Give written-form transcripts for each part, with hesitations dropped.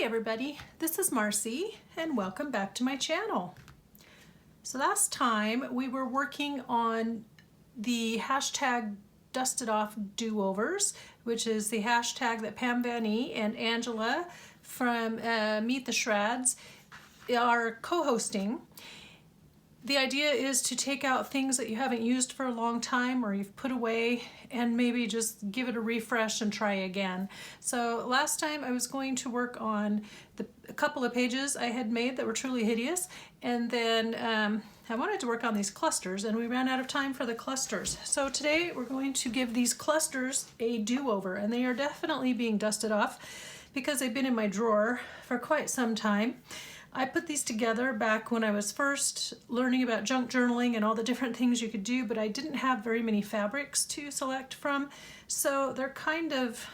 everybody, this is Marcy and welcome back to my channel. So last time we were working on the hashtag dusted off do-overs, which is the hashtag that Pam VanEe and Angela from Meet the Schrads are co-hosting. The idea is to take out things that you haven't used for a long time or you've put away and maybe just give it a refresh and try again. So last time I was going to work on a couple of pages I had made that were truly hideous, and then I wanted to work on these clusters and we ran out of time for the clusters. So today we're going to give these clusters a do-over, and they are definitely being dusted off because they've been in my drawer for quite some time. I put these together back when I was first learning about junk journaling and all the different things you could do, but I didn't have very many fabrics to select from. So they're kind of,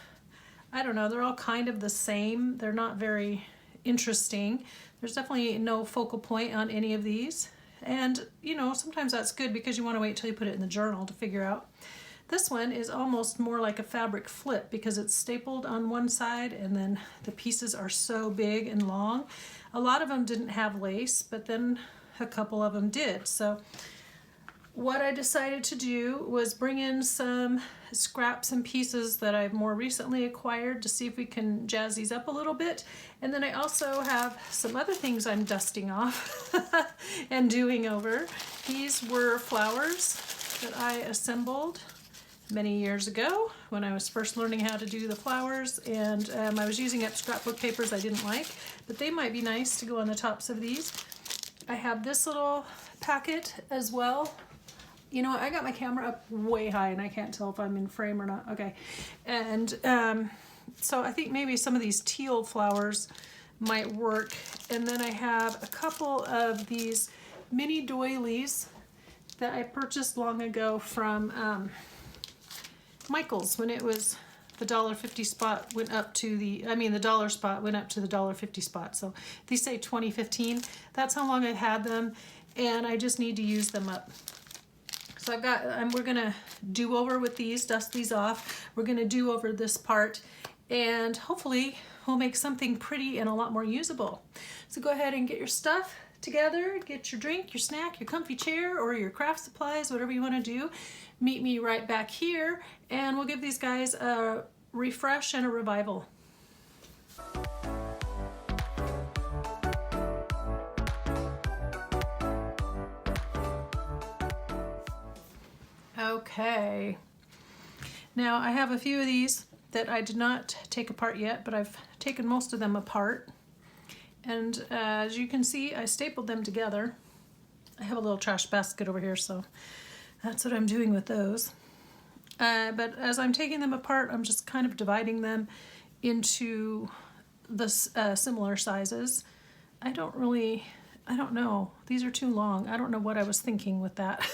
I don't know, they're all kind of the same. They're not very interesting. There's definitely no focal point on any of these. And, you know, sometimes that's good because you want to wait till you put it in the journal to figure out. This one is almost more like a fabric flip because it's stapled on one side and then the pieces are so big and long. A lot of them didn't have lace, but then a couple of them did. So what I decided to do was bring in some scraps and pieces that I've more recently acquired to see if we can jazz these up a little bit. And then I also have some other things I'm dusting off and doing over. These were flowers that I assembled many years ago when I was first learning how to do the flowers, and I was using up scrapbook papers I didn't like, but they might be nice to go on the tops of these. I have this little packet as well. You know, I got my camera up way high and I can't tell if I'm in frame or not. Okay, and so I think maybe some of these teal flowers might work. And then I have a couple of these mini doilies that I purchased long ago from Michael's when it was the $1.50 spot went up to the, the dollar spot went up to the $1.50 spot. So these say 2015. That's how long I've had them, and I just need to use them up. So I've got, we're gonna do over with these, dust these off. We're gonna do over this part, and hopefully we'll make something pretty and a lot more usable. So go ahead and get your stuff together, get your drink, your snack, your comfy chair, or your craft supplies, whatever you want to do. Meet me right back here and we'll give these guys a refresh and a revival. Okay, now I have a few of these that I did not take apart yet, but I've taken most of them apart. And as you can see, I stapled them together. I have a little trash basket over here, so that's what I'm doing with those. But as I'm taking them apart, I'm just kind of dividing them into the similar sizes. I don't know. These are too long. I don't know what I was thinking with that.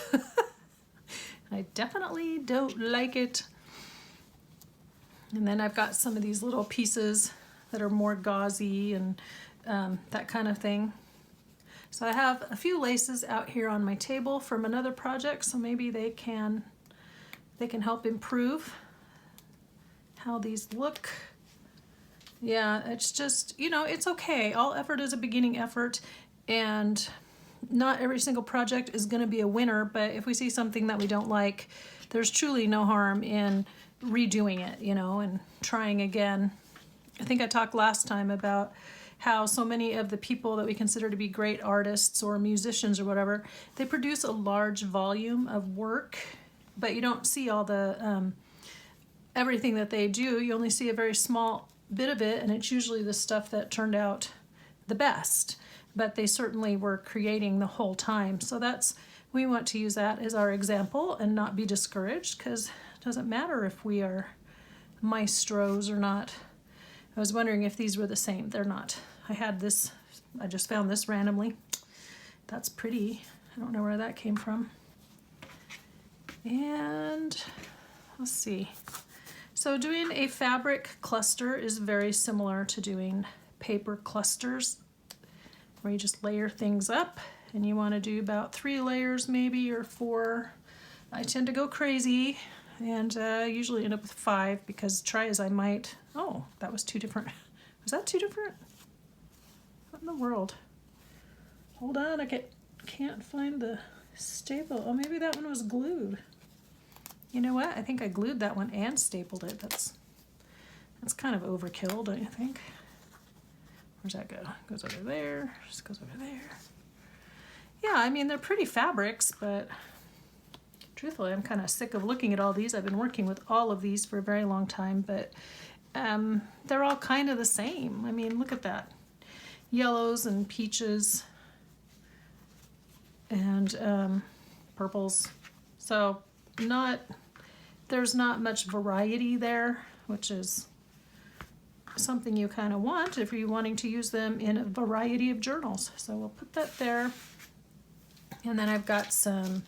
I definitely don't like it. And then I've got some of these little pieces that are more gauzy and that kind of thing. So I have a few laces out here on my table from another project, so maybe they can help improve how these look. Yeah, it's just, you know, it's okay. All effort is a beginning effort, and not every single project is going to be a winner, but if we see something that we don't like, there's truly no harm in redoing it, you know, and trying again. I think I talked last time about how so many of the people that we consider to be great artists or musicians or whatever, they produce a large volume of work, but you don't see all the everything that they do. You only see a very small bit of it, and it's usually the stuff that turned out the best, but they certainly were creating the whole time. So we want to use that as our example and not be discouraged, because it doesn't matter if we are maestros or not. I was wondering if these were the same. They're not. I had this, I just found this randomly. That's pretty. I don't know where that came from. And let's see. So doing a fabric cluster is very similar to doing paper clusters, where you just layer things up, and you want to do about 3 layers maybe, or 4. I tend to go crazy and usually end up with 5 because try as I might. Oh, that was 2 different. Was that 2 different? What in the world? Hold on, I can't find the staple. Oh, maybe that one was glued. You know what? I think I glued that one and stapled it. That's kind of overkill, don't you think? Where's that go? Goes over there, just goes over there. Yeah, I mean, they're pretty fabrics, but truthfully, I'm kind of sick of looking at all these. I've been working with all of these for a very long time, but they're all kind of the same. I mean, look at that. Yellows and peaches and purples. So there's not much variety there, which is something you kind of want if you're wanting to use them in a variety of journals. So we'll put that there. And then I've got some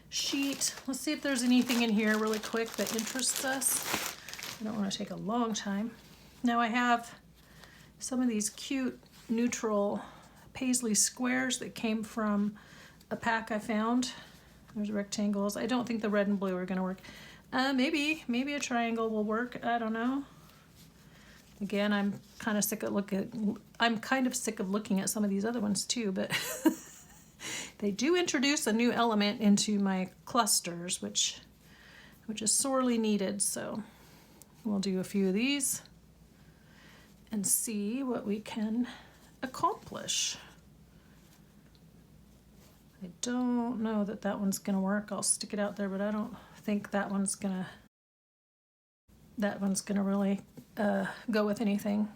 sheet. Let's see if there's anything in here really quick that interests us. I don't want to take a long time. Now I have some of these cute neutral paisley squares that came from a pack I found. There's rectangles. I don't think the red and blue are going to work. Maybe a triangle will work. I don't know. Again, I'm kind of sick of looking at some of these other ones too, but they do introduce a new element into my clusters, which is sorely needed. So we'll do a few of these and see what we can accomplish. I don't know that one's gonna work. I'll stick it out there, but I don't think that one's gonna really go with anything.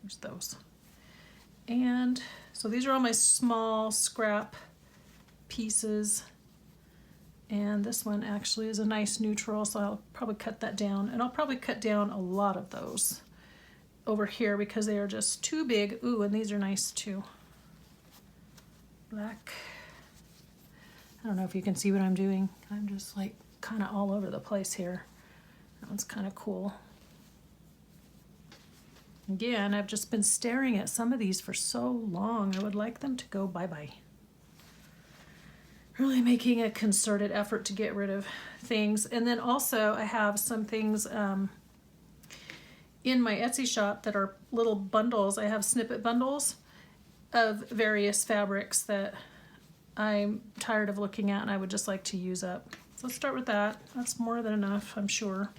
There's those. And so these are all my small scrap pieces. And this one actually is a nice neutral, so I'll probably cut that down. And I'll probably cut down a lot of those over here because they are just too big. Ooh, and these are nice too. Black. I don't know if you can see what I'm doing. I'm just like kind of all over the place here. That one's kind of cool. Again, I've just been staring at some of these for so long. I would like them to go bye-bye. Really making a concerted effort to get rid of things. And then also I have some things in my Etsy shop that are little bundles. I have snippet bundles of various fabrics that I'm tired of looking at and I would just like to use up. So let's start with that. That's more than enough, I'm sure.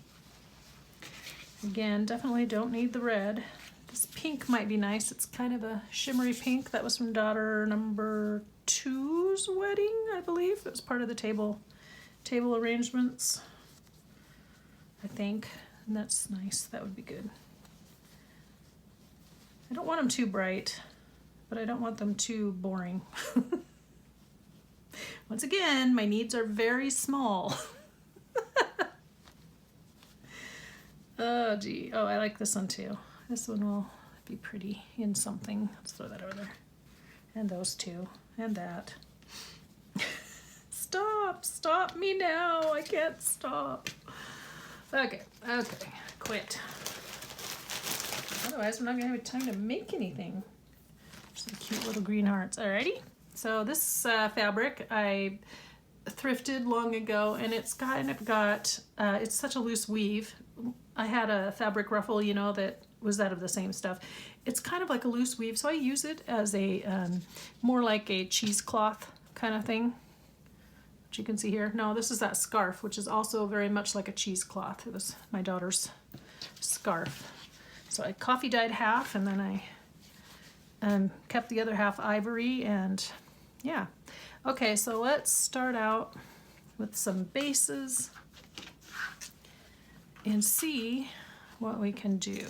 Again, definitely don't need the red. This pink might be nice. It's kind of a shimmery pink. That was from daughter number 2's wedding, I believe. It was part of the table arrangements, I think. And that's nice. That would be good. I don't want them too bright, but I don't want them too boring. Once again, my needs are very small. Oh, gee. Oh, I like this one too. This one will be pretty in something. Let's throw that over there. And those two. And that. Stop me now. I can't stop. Okay, quit. Otherwise, we're not gonna have time to make anything. Some cute little green hearts. Alrighty. So this fabric I thrifted long ago, and it's kind of got, it's such a loose weave. I had a fabric ruffle, you know, that was out of the same stuff. It's kind of like a loose weave, so I use it as a, more like a cheesecloth kind of thing, which you can see here. No, this is that scarf, which is also very much like a cheesecloth. It was my daughter's scarf. So I coffee dyed half, and then I kept the other half ivory, and yeah. Okay, so let's start out with some bases and see what we can do.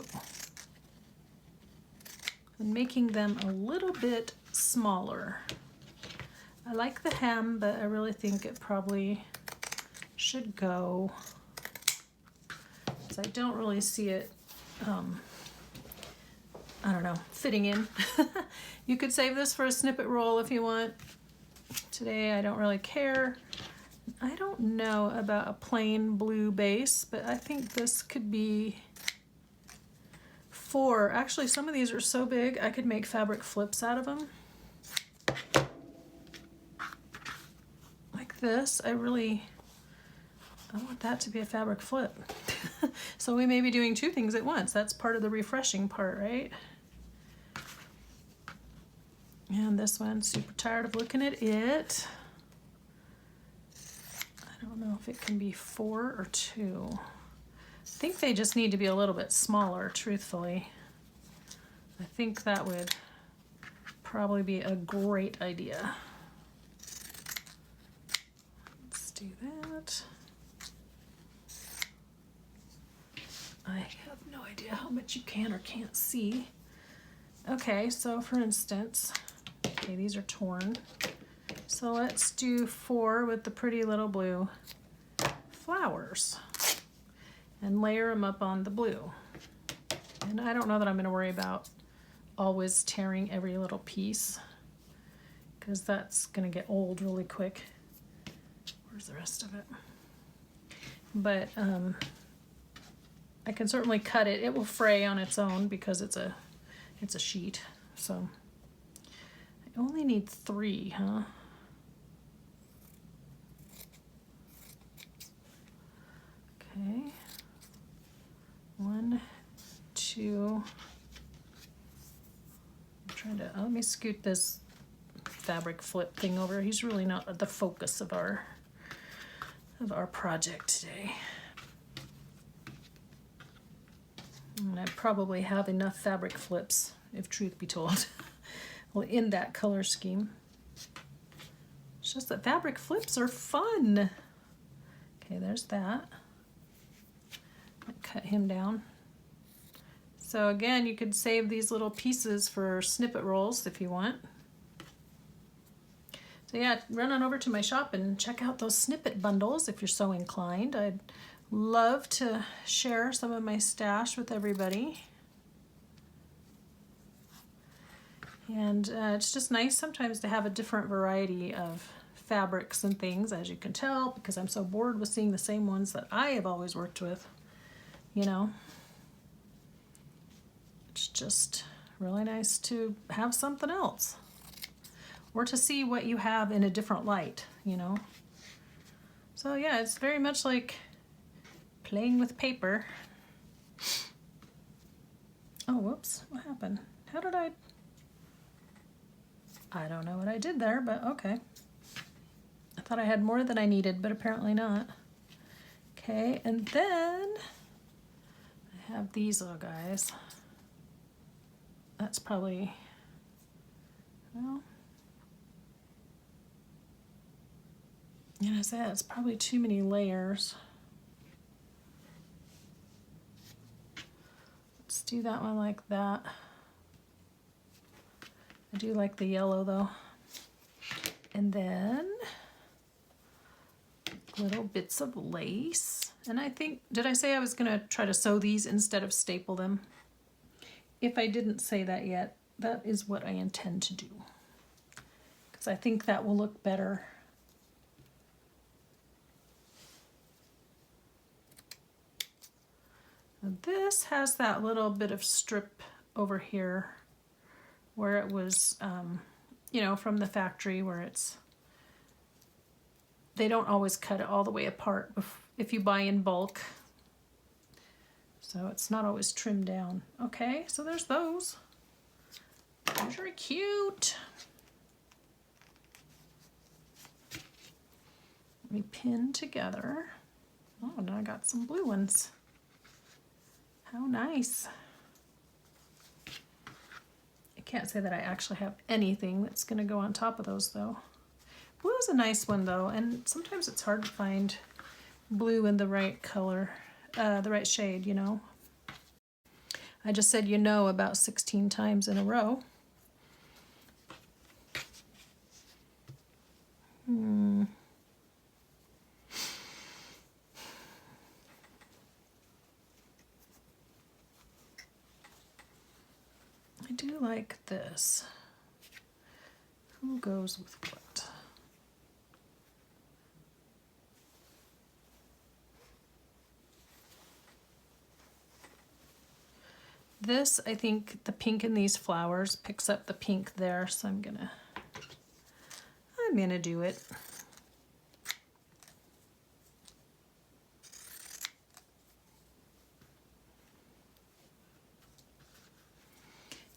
I'm making them a little bit smaller. I like the hem, but I really think it probably should go, because I don't really see it, I don't know, fitting in. You could save this for a snippet roll if you want. Today I don't really care. I don't know about a plain blue base, but I think this could be 4. Actually, some of these are so big I could make fabric flips out of them. Like this, I want that to be a fabric flip. So we may be doing 2 things at once. That's part of the refreshing part, right? And this one, super tired of looking at it. I don't know if it can be 4 or 2. I think they just need to be a little bit smaller, truthfully. I think that would probably be a great idea. Let's do that. I have no idea how much you can or can't see. Okay, so for instance, okay, these are torn. So let's do 4 with the pretty little blue flowers and layer them up on the blue. And I don't know that I'm going to worry about always tearing every little piece, because that's going to get old really quick. Where's the rest of it? But I can certainly cut it. It will fray on its own because it's a sheet. So I only need 3, huh? Okay. 1, 2. I'm trying to, let me scoot this fabric flip thing over. He's really not the focus of our project today. And I probably have enough fabric flips, if truth be told, well, in that color scheme. It's just that fabric flips are fun. Okay, there's that. Cut him down. So again, you could save these little pieces for snippet rolls if you want. So yeah, run on over to my shop and check out those snippet bundles if you're so inclined. I'd love to share some of my stash with everybody. And it's just nice sometimes to have a different variety of fabrics and things, as you can tell, because I'm so bored with seeing the same ones that I have always worked with, you know. It's just really nice to have something else, or to see what you have in a different light, you know. So yeah, it's very much like playing with paper. Oh, whoops, what happened? How did I don't know what I did there, but okay. I thought I had more than I needed, but apparently not. Okay, and then I have these little guys. That's probably, well, yeah, I said it's probably too many layers. Let's do that one like that. I do like the yellow though. And then little bits of lace. And I think, did I say I was gonna try to sew these instead of staple them? If I didn't say that yet, that is what I intend to do, because I think that will look better. And this has that little bit of strip over here where it was, you know, from the factory, where it's, they don't always cut it all the way apart if you buy in bulk. So it's not always trimmed down. Okay, so there's those. Those are cute. Let me pin together. Oh, now I got some blue ones. How nice. I can't say that I actually have anything that's gonna go on top of those though. Blue is a nice one though, and sometimes it's hard to find blue in the right color. The right shade, you know. I just said you know about 16 times in a row. I do like this. Who goes with what? This, I think the pink in these flowers picks up the pink there, so I'm gonna do it.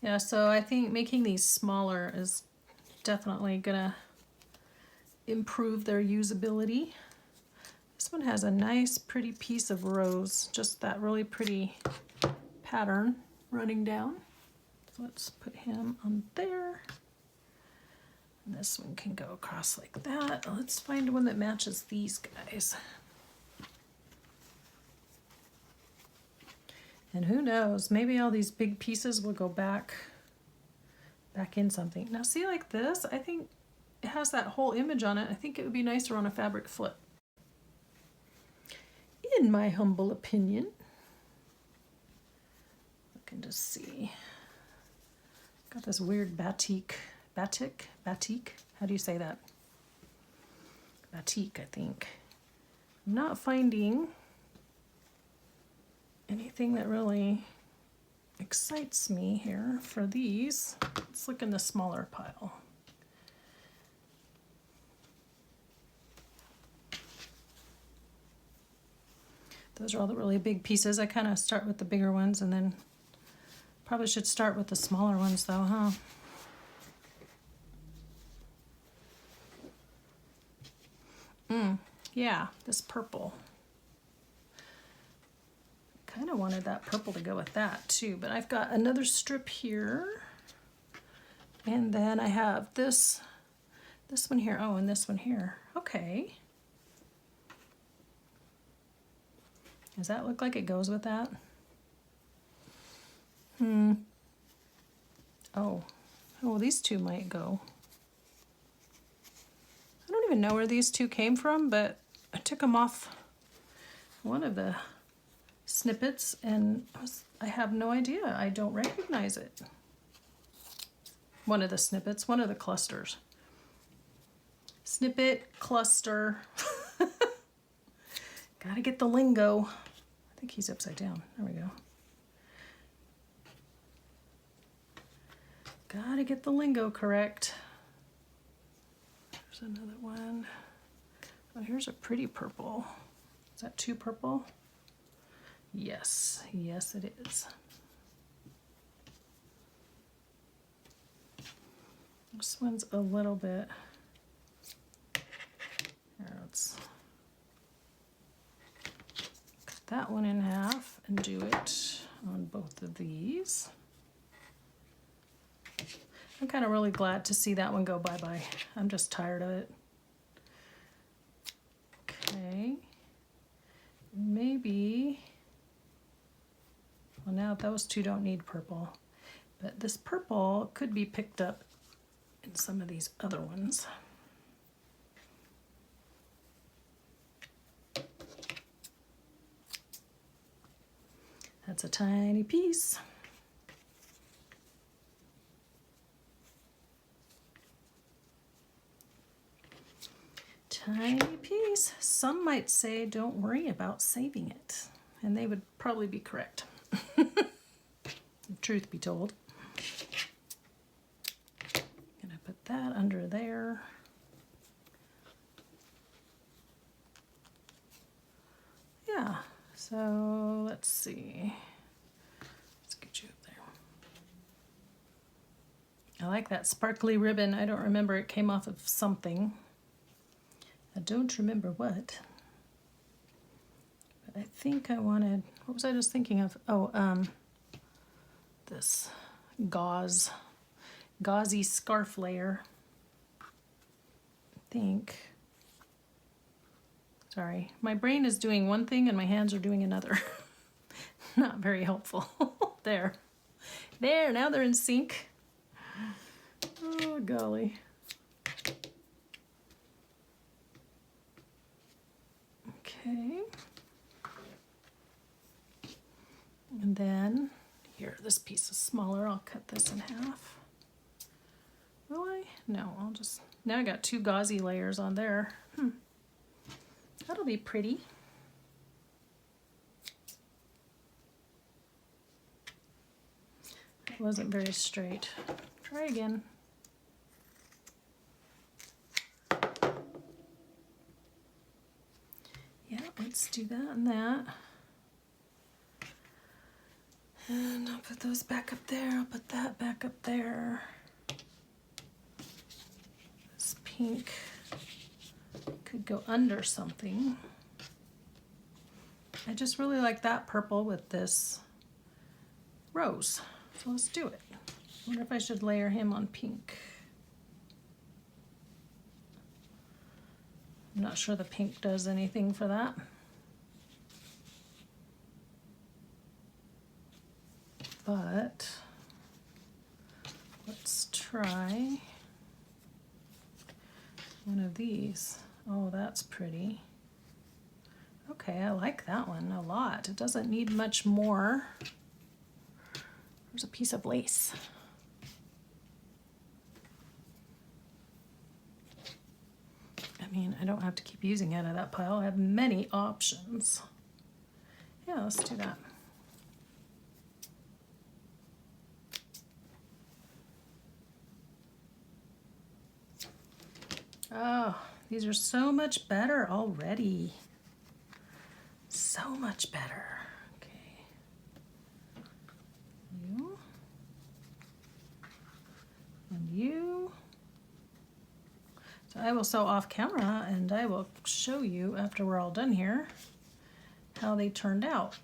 Yeah, so I think making these smaller is definitely gonna improve their usability. This one has a nice pretty piece of rose, just that really pretty pattern running down. Let's put him on there. And this one can go across like that. Let's find one that matches these guys. And who knows, maybe all these big pieces will go back in something. Now see, like this, I think it has that whole image on it. I think it would be nicer on a fabric flip, in my humble opinion. Looking to see. Got this weird batik. How do you say that? Batik, I think. I'm not finding anything that really excites me here for these. Let's look in the smaller pile. Those are all the really big pieces. I kind of start with the bigger ones and then probably should start with the smaller ones though, huh? Yeah, this purple. Kind of wanted that purple to go with that too, but I've got another strip here. And then I have this one here. Oh, and this one here. Okay. Does that look like it goes with that? Oh, these two might go. I don't even know where these two came from, but I took them off one of the snippets and I have no idea. I don't recognize it. One of the snippets, one of the clusters. Snippet, cluster. Gotta get the lingo. I think he's upside down. There we go. Gotta get the lingo correct. There's another one. Oh, here's a pretty purple. Is that too purple? Yes, yes it is. This one's a little bit. Here, let's cut that one in half and do it on both of these. I'm kind of really glad to see that one go bye-bye. I'm just tired of it. Okay. Maybe, well now those two don't need purple, but this purple could be picked up in some of these other ones. That's a tiny piece. Tiny piece. Some might say don't worry about saving it, and they would probably be correct. Truth be told. Gonna put that under there. Yeah, so let's see. Let's get you up there. I like that sparkly ribbon. I don't remember, it came off of something. I don't remember what. But I think I wanted, what was I just thinking of? Oh, this gauzy scarf layer. I think. Sorry, my brain is doing one thing and my hands are doing another. Not very helpful. There, now they're in sync. Oh, golly. Okay. And then, here, this piece is smaller. I'll cut this in half. Will I? No, I'll just, now I got two gauzy layers on there. That'll be pretty. It wasn't very straight. Try again. Yeah, let's do that and that. And I'll put those back up there. I'll put that back up there. pink could go under something. I just really like that purple with this rose. So let's do it. I wonder if I should layer him on pink. I'm not sure the pink does anything for that. But let's try one of these. Oh, that's pretty. Okay, I like that one a lot. It doesn't need much more. There's a piece of lace. I mean, I don't have to keep using it out of that pile. I have many options. Yeah, let's do that. Oh, these are so much better already. So much better. Okay. You. And you. So I will sew off camera and I will show you after we're all done here how they turned out.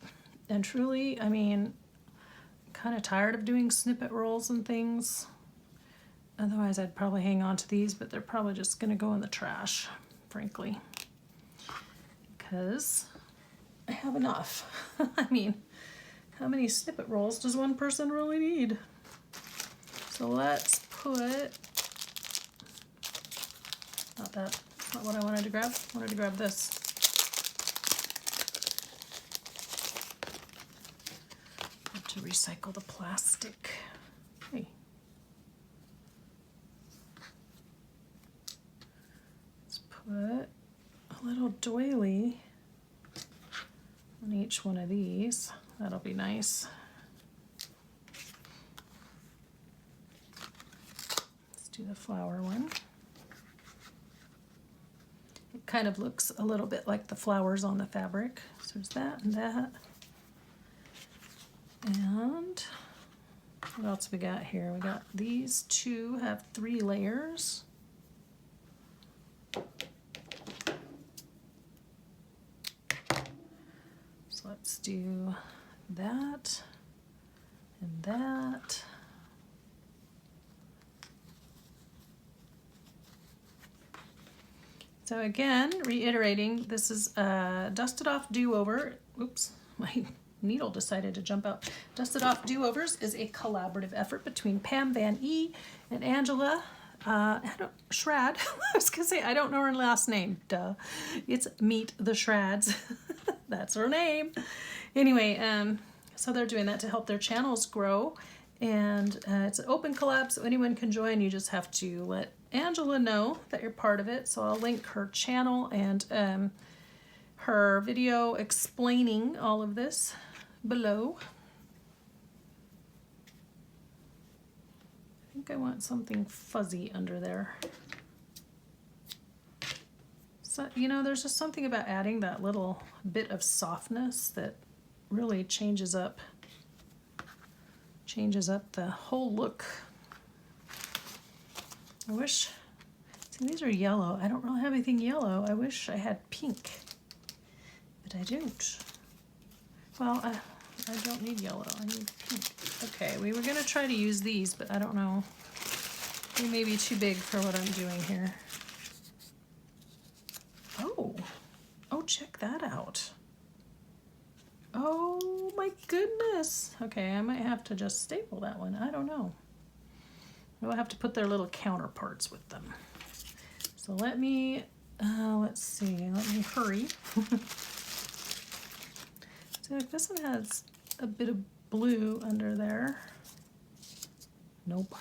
And truly, I mean, I'm kind of tired of doing snippet rolls and things. Otherwise, I'd probably hang on to these, but they're probably just going to go in the trash, frankly, because I have enough. I mean, how many snippet rolls does one person really need? So let's put, not that, not what I wanted to grab. I wanted to grab this. Have to recycle the plastic. Hey. Put a little doily on each one of these. That'll be nice. Let's do the flower one. It kind of looks a little bit like the flowers on the fabric. So there's that and that. And what else we got here? We got these two have 3 layers. Let's do that and that. So again, reiterating, this is a Dusted Off Do-Over. Oops, my needle decided to jump out. Dusted Off Do-Overs is a collaborative effort between Pam VanEe and Angela Schrad. I was gonna say, I don't know her last name, duh. It's Meet the Schrads. That's her name. Anyway, so they're doing that to help their channels grow. And it's an open collab, so anyone can join. You just have to let Angela know that you're part of it. So I'll link her channel and her video explaining all of this below. I think I want something fuzzy under there. So, you know, there's just something about adding that little bit of softness that really changes up the whole look. I wish, see, these are yellow. I don't really have anything yellow. I wish I had pink, but I don't. Well, I don't need yellow, I need pink. Okay, we were gonna try to use these, but I don't know. They may be too big for what I'm doing here. Oh, check that out. Oh my goodness. Okay, I might have to just staple that one. I don't know. We'll have to put their little counterparts with them. So let me, let's see, let me hurry. So if this one has a bit of blue under there. Nope.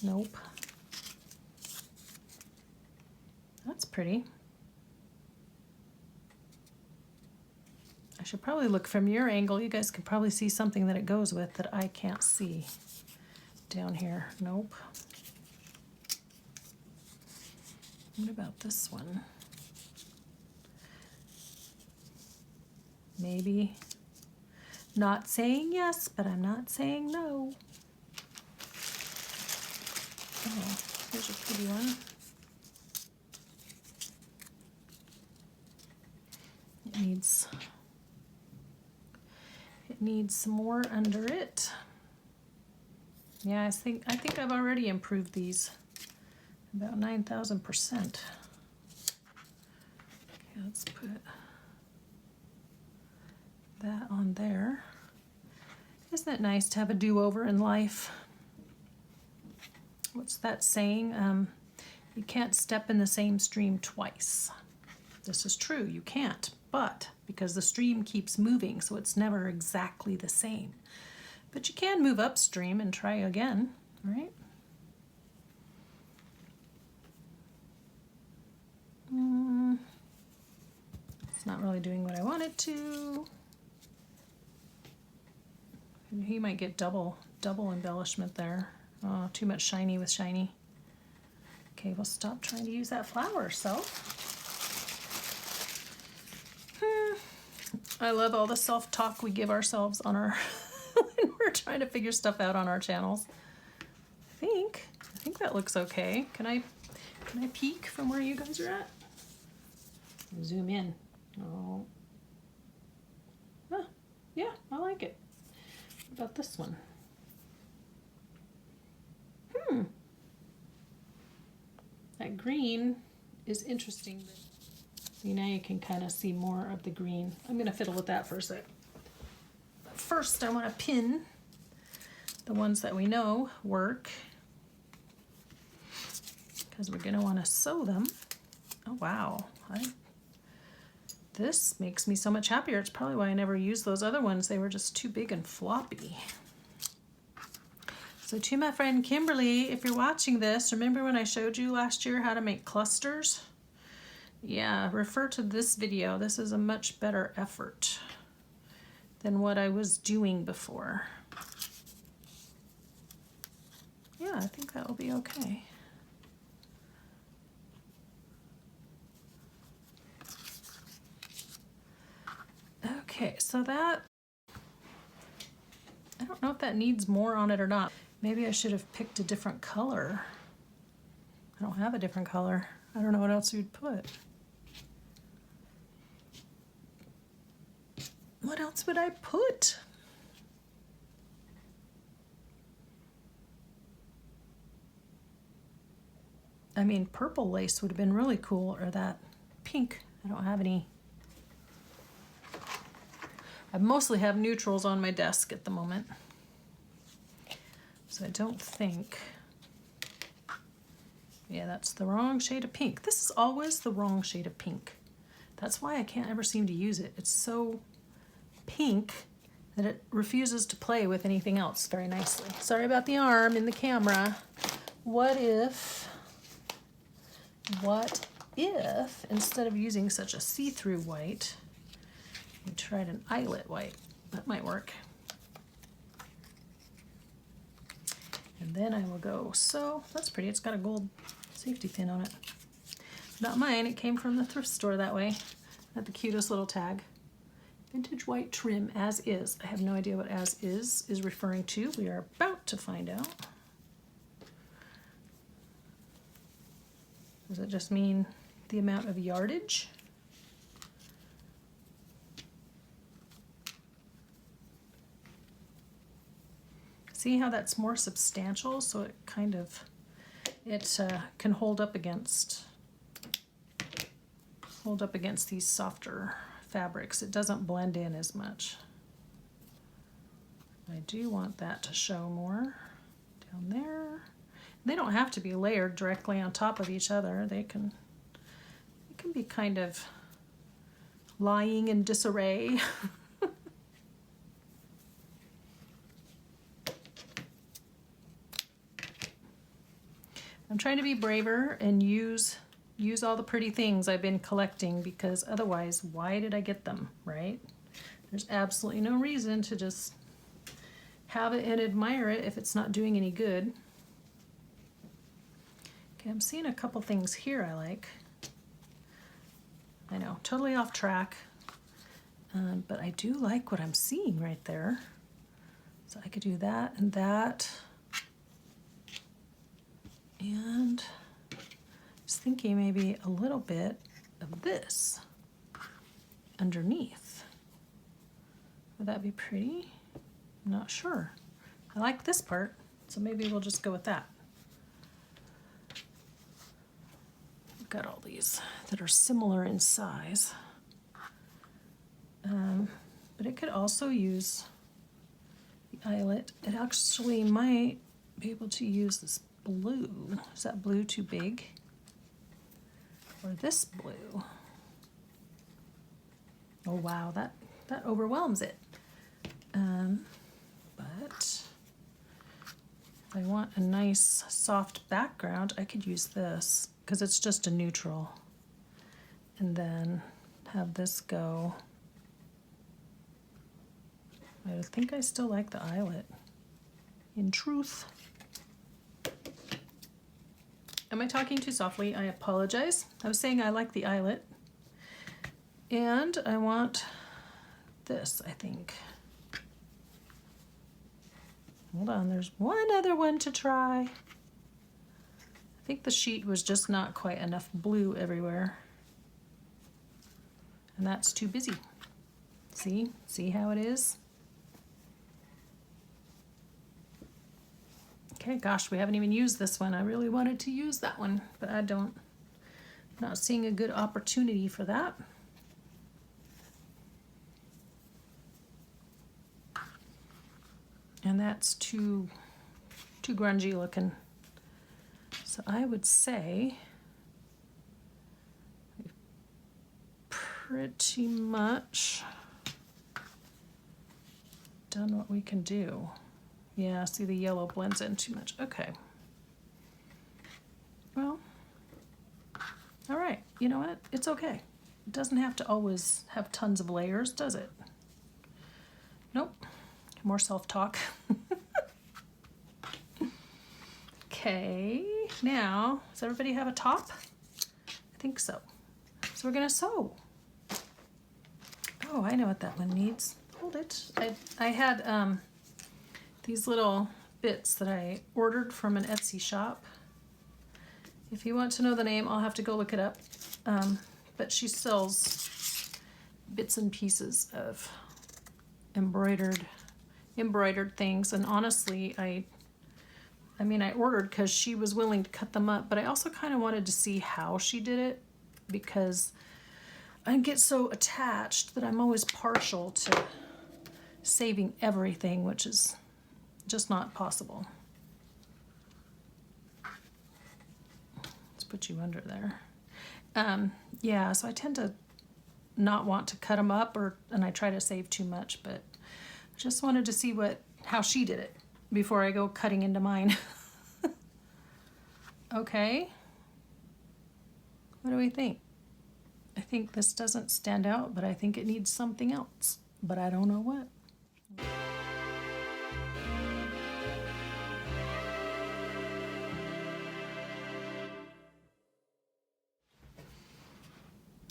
Nope. That's pretty. I should probably look from your angle. You guys can probably see something that it goes with that I can't see down here. Nope. What about this one? Maybe. Not saying yes, but I'm not saying no. Oh, here's a pretty one. It needs some more under it. Yeah, I think I've already improved these about 9,000%. Okay, let's put that on there. Isn't it nice to have a do-over in life? What's that saying? You can't step in the same stream twice. This is true, you can't, but because the stream keeps moving, so it's never exactly the same. But you can move upstream and try again, right? It's not really doing what I want it to. He might get double embellishment there. Oh, too much shiny with shiny. Okay, we'll stop trying to use that flower, so. I love all the self-talk we give ourselves on our when we're trying to figure stuff out on our channels. I think that looks okay. Can I peek from where you guys are at? Zoom in. Oh. Ah, yeah, I like it. What about this one? That green is interesting. See, now you can kind of see more of the green. I'm going to fiddle with that for a sec. But first, I want to pin the ones that we know work, because we're going to want to sew them. Oh, wow. This makes me so much happier. It's probably why I never used those other ones. They were just too big and floppy. So to my friend Kimberly, if you're watching this, remember when I showed you last year how to make clusters? Yeah, refer to this video. This is a much better effort than what I was doing before. Yeah, I think that will be okay. Okay, so that, I don't know if that needs more on it or not. Maybe I should have picked a different color. I don't have a different color. I don't know what else you'd put. What else would I put? I mean, purple lace would have been really cool, or that pink. I don't have any. I mostly have neutrals on my desk at the moment. So I don't think, yeah, that's the wrong shade of pink. This is always the wrong shade of pink. That's why I can't ever seem to use it. It's so pink that it refuses to play with anything else very nicely. Sorry about the arm in the camera. What if instead of using such a see-through white, we tried an eyelet white? That might work. And then I will go, so that's pretty. It's got a gold safety pin on it. Not mine, it came from the thrift store that way. Got the cutest little tag. Vintage white trim, as is. I have no idea what as is referring to. We are about to find out. Does it just mean the amount of yardage? See how that's more substantial, so it kind of, it can hold up against these softer fabrics. It doesn't blend in as much. I do want that to show more down there. They don't have to be layered directly on top of each other. They can be kind of lying in disarray. I'm trying to be braver and use all the pretty things I've been collecting, because otherwise, why did I get them, right? There's absolutely no reason to just have it and admire it if it's not doing any good. Okay, I'm seeing a couple things here I like. I know, totally off track, but I do like what I'm seeing right there. So I could do that and that. And I was thinking maybe a little bit of this underneath. Would that be pretty? I'm not sure. I like this part, so maybe we'll just go with that. We've got all these that are similar in size. But it could also use the eyelet. It actually might be able to use this blue. Is that blue too big? Or this blue? Oh wow, that overwhelms it. But if I want a nice soft background, I could use this because it's just a neutral. And then have this go. I think I still like the eyelet, in truth. Am I talking too softly? I apologize. I was saying I like the eyelet. And I want this, I think. Hold on, there's one other one to try. I think the sheet was just not quite enough blue everywhere. And that's too busy. See how it is? Okay, gosh, we haven't even used this one. I really wanted to use that one, but I don't. Not seeing a good opportunity for that. And that's too grungy looking. So I would say we've pretty much done what we can do. Yeah, see the yellow blends in too much. Okay. Well, all right. You know what? It's okay. It doesn't have to always have tons of layers, does it? Nope. More self-talk. Okay, now, does everybody have a top? I think so. So we're gonna sew. Oh, I know what that one needs. Hold it. I had these little bits that I ordered from an Etsy shop. If you want to know the name, I'll have to go look it up. But she sells bits and pieces of embroidered things, and honestly, I mean, I ordered because she was willing to cut them up, but I also kind of wanted to see how she did it, because I get so attached that I'm always partial to saving everything, which is just not possible. Let's put you under there. Yeah, so I tend to not want to cut them up, and I try to save too much, but I just wanted to see how she did it before I go cutting into mine. Okay. What do we think? I think this doesn't stand out, but I think it needs something else, but I don't know what.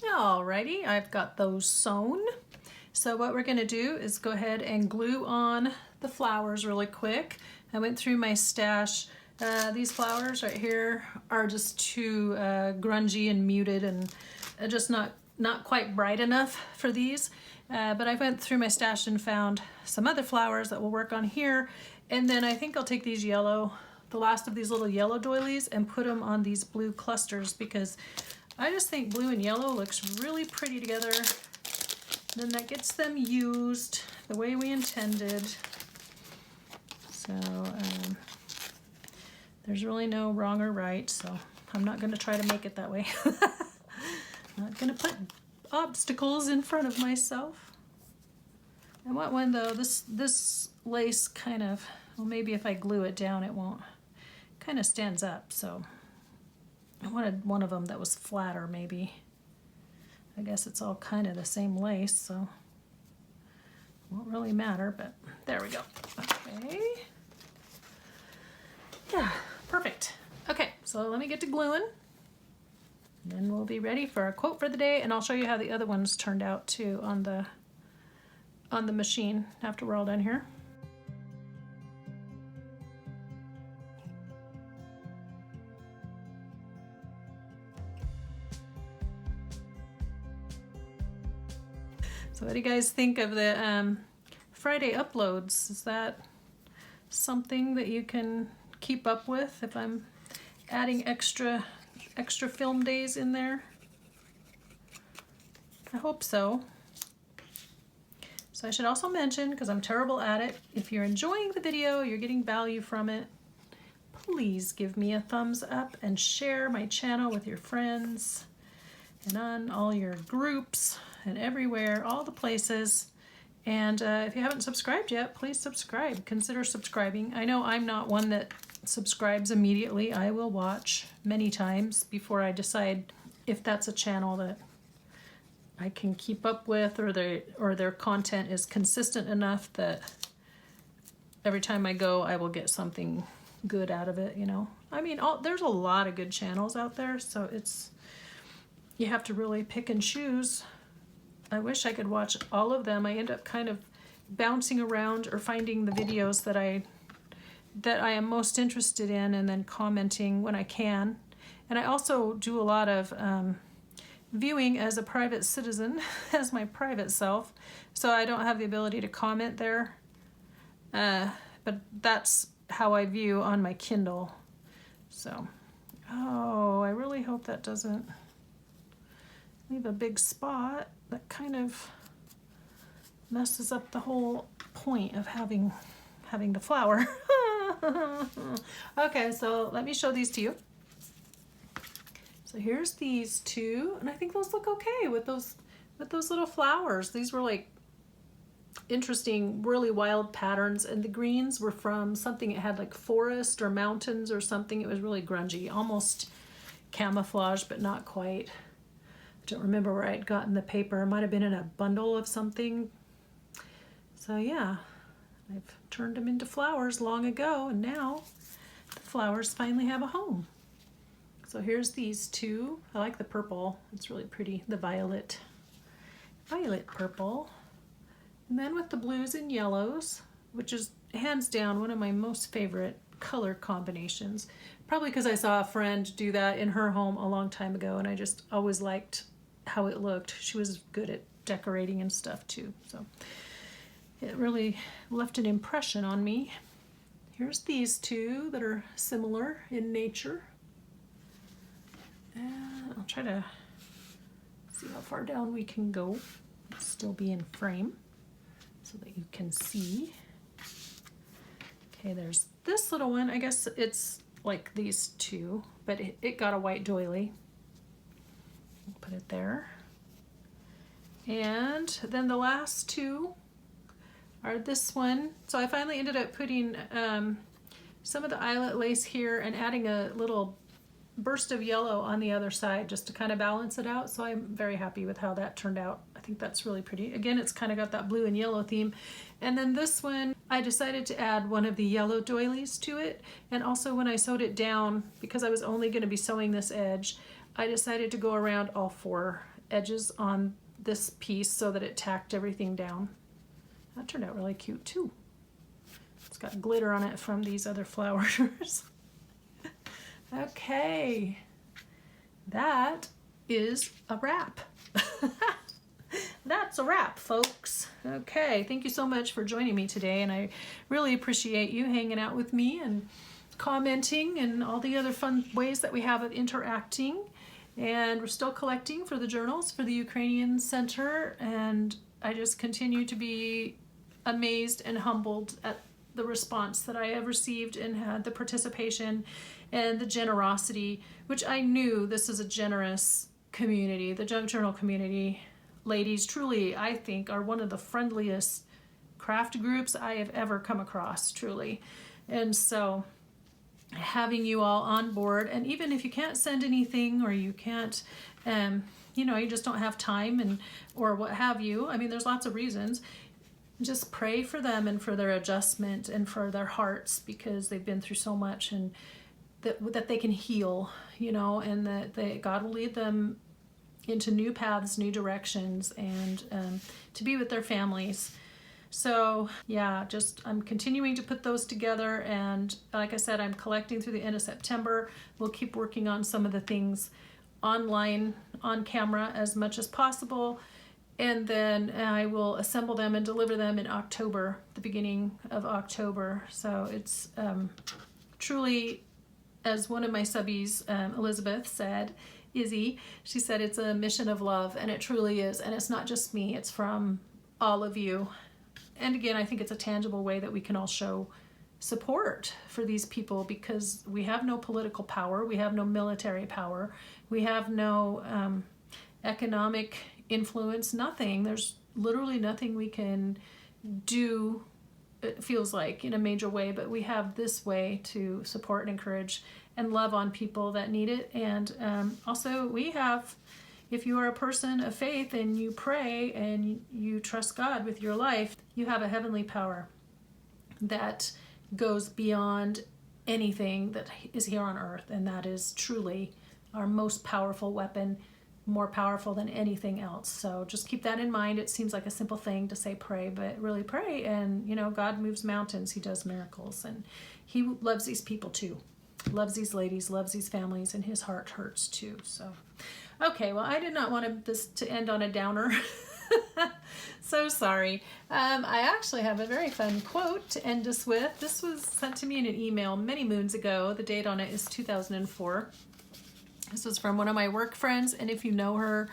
Alrighty, I've got those sewn. So what we're gonna do is go ahead and glue on the flowers really quick. I went through my stash. These flowers right here are just too grungy and muted and just not quite bright enough for these. But I went through my stash and found some other flowers that will work on here. And then I think I'll take these the last of these little yellow doilies, and put them on these blue clusters, because I just think blue and yellow looks really pretty together. Then that gets them used the way we intended. So there's really no wrong or right, so I'm not going to try to make it that way. I'm not going to put obstacles in front of myself. I want one though, this lace kind of, well, maybe if I glue it down it won't, kind of stands up, so I wanted one of them that was flatter maybe. I guess it's all kind of the same lace, so it won't really matter, but there we go. Okay. Yeah, perfect. Okay, so let me get to gluing. And then we'll be ready for a quote for the day, and I'll show you how the other ones turned out too on the machine after we're all done here. So what do you guys think of the Friday uploads? Is that something that you can keep up with if I'm adding extra film days in there? I hope so. So I should also mention, because I'm terrible at it, if you're enjoying the video, you're getting value from it, please give me a thumbs up and share my channel with your friends and on all your groups and everywhere, all the places. And if you haven't subscribed yet, please subscribe. Consider subscribing. I know I'm not one that subscribes immediately. I will watch many times before I decide if that's a channel that I can keep up with, or their content is consistent enough that every time I go, I will get something good out of it, you know. I mean, there's a lot of good channels out there, so you have to really pick and choose. I wish I could watch all of them. I end up kind of bouncing around or finding the videos that I am most interested in and then commenting when I can. And I also do a lot of viewing as a private citizen, as my private self, so I don't have the ability to comment there, but that's how I view on my Kindle. So, oh, I really hope that doesn't leave a big spot. That kind of messes up the whole point of having the flower. Okay, so let me show these to you. So here's these two, and I think those look okay with those little flowers. These were like interesting, really wild patterns, and the greens were from something. It had like forest or mountains or something. It was really grungy, almost camouflage, but not quite. I don't remember where I'd gotten the paper. It might have been in a bundle of something. So yeah, I've turned them into flowers long ago, and now the flowers finally have a home. So here's these two. I like the purple. It's really pretty. The violet purple. And then with the blues and yellows, which is hands down one of my most favorite color combinations. Probably because I saw a friend do that in her home a long time ago, and I just always liked how it looked. She was good at decorating and stuff too. So it really left an impression on me. Here's these two that are similar in nature. I'll try to see how far down we can go. It'll still be in frame so that you can see. Okay, there's this little one. I guess it's like these two, but it got a white doily. I'll put it there. And then the last two are this one. So I finally ended up putting some of the eyelet lace here and adding a little burst of yellow on the other side just to kind of balance it out. So I'm very happy with how that turned out. I think that's really pretty. Again, it's kind of got that blue and yellow theme. And then this one, I decided to add one of the yellow doilies to it. And also when I sewed it down, because I was only going to be sewing this edge, I decided to go around all four edges on this piece so that it tacked everything down. That turned out really cute too. It's got glitter on it from these other flowers. Okay, that is a wrap. That's a wrap, folks. Okay, thank you so much for joining me today, and I really appreciate you hanging out with me and commenting and all the other fun ways that we have of interacting. And we're still collecting for the journals for the Ukrainian Center, and I just continue to be amazed and humbled at the response that I have received and had, the participation and the generosity, which I knew this is a generous community. The junk journal community, ladies, truly, I think, are one of the friendliest craft groups I have ever come across, truly. And so having you all on board, and even if you can't send anything or you can't, you know, you just don't have time and or what have you, I mean, there's lots of reasons. Just pray for them and for their adjustment and for their hearts, because they've been through so much, and that they can heal, you know, and that God will lead them into new paths, new directions, and to be with their families. So yeah, just I'm continuing to put those together, and like I said, I'm collecting through the end of September. We'll keep working on some of the things online, on camera as much as possible. And then I will assemble them and deliver them in October, the beginning of October. So it's truly, as one of my subbies, Elizabeth, said, Izzy, she said it's a mission of love, and it truly is. And it's not just me, it's from all of you. And again, I think it's a tangible way that we can all show support for these people, because we have no political power, we have no military power, we have no economic influence, nothing. There's literally nothing we can do, it feels like, in a major way, but we have this way to support and encourage and love on people that need it. And also we have, if you are a person of faith and you pray and you trust God with your life, you have a heavenly power that goes beyond anything that is here on earth, and that is truly our most powerful weapon, more powerful than anything else. So just keep that in mind. It seems like a simple thing to say pray, but really pray, and you know, God moves mountains, he does miracles, and he loves these people too, loves these ladies, loves these families, and his heart hurts too. So okay, well, I did not want this to end on a downer. So sorry. I actually have a very fun quote to end us with. This was sent to me in an email many moons ago. The date on it is 2004. This was from one of my work friends, and if you know her,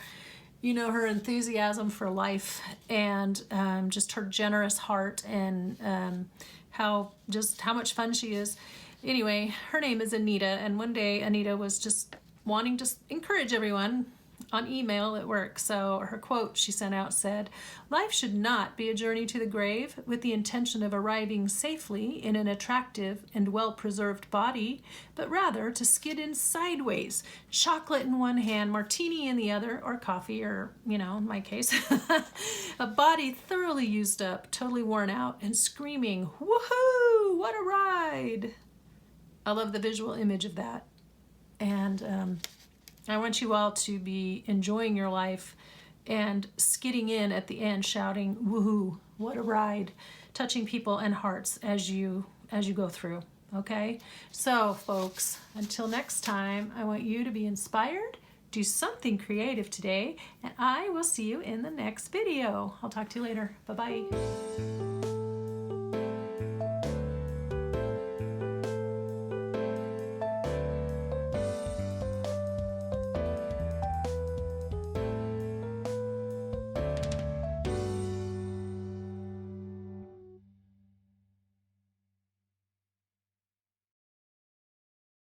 you know her enthusiasm for life, and just her generous heart, and how much fun she is. Anyway, her name is Anita, and one day Anita was just wanting to encourage everyone on email at work. So her quote she sent out said, "Life should not be a journey to the grave with the intention of arriving safely in an attractive and well-preserved body, but rather to skid in sideways, chocolate in one hand, martini in the other, or coffee, or, you know, in my case, a body thoroughly used up, totally worn out, and screaming, woohoo, what a ride." I love the visual image of that. And I want you all to be enjoying your life and skidding in at the end, shouting, woohoo, what a ride, touching people and hearts as you go through, okay? So, folks, until next time, I want you to be inspired, do something creative today, and I will see you in the next video. I'll talk to you later. Bye-bye.